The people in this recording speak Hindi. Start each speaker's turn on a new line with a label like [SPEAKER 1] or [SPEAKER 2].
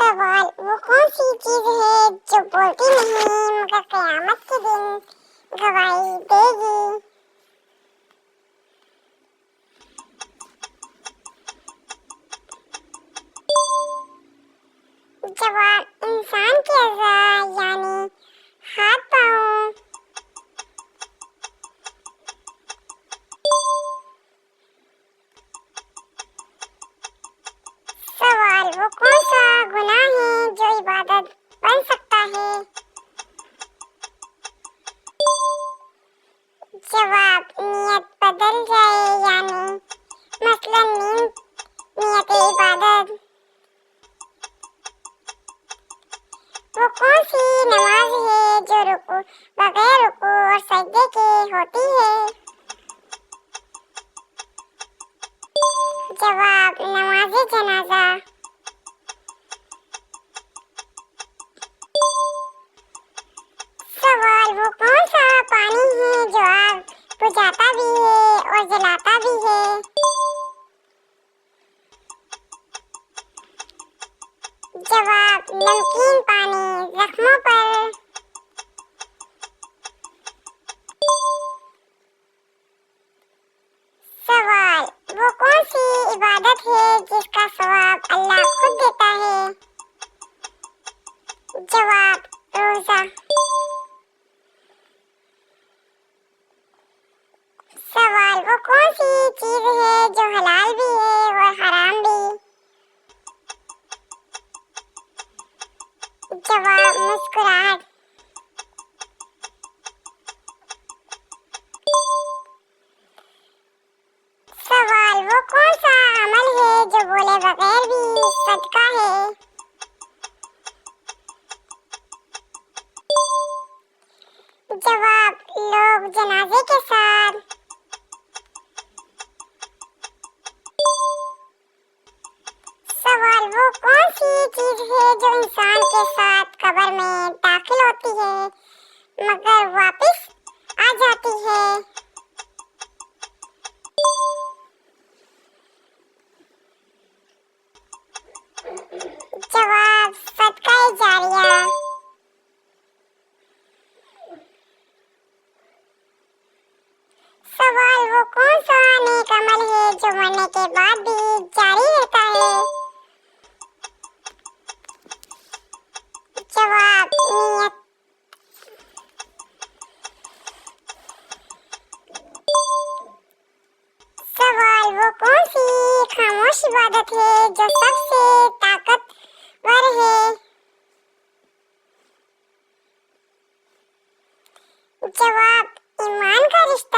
[SPEAKER 1] सवाल वो कौन सी चीज है जो बोलती नहीं मगर कयामत के दिन गवाही देगी। जवाब इंसान के अज़ा यानी हाथ पाँव। सवाल वो कौन सा गुनाह है जो इबादत बन सकता है। जवाब नियत बदल जाए यानी मसलन नियत इबादत। वो कौन सी नमाज है जो रुकू बगैर रुकू और सजदे के होती है। जवाब नमाज़े जनाजा। सवाल वो कौन सा पानी है जो आग बुझाता भी है और जलाता भी है। जवाब नमकीन पानी जख्मों पर। सवाल वो कौन सी इबादत है जिसका सवाब अल्लाह खुद देता है। जवाब रोजा। सवाल वो कौन सी चीज है जो हलाल भी है और हराम भी। जवाब मुस्कुराहट। सवाल वो कौन सा अमल है जो बोले बगैर भी सदका है। जवाब लोग जनाजे के साथ। सवाल वो कौन सी चीज है जो इंसान के साथ कब्र में दाखिल होती है मगर वापस आ जाती है। जवाब सदका जारिया। सवाल वो कौन सा नेक अमल है जो मरने के बाद भी जारी रहता है। जवाब नियत। सवाल वो कौन सी खामोश इबादत है जो सबसे ताकतवर है। जवाब ईमान का रिश्ता।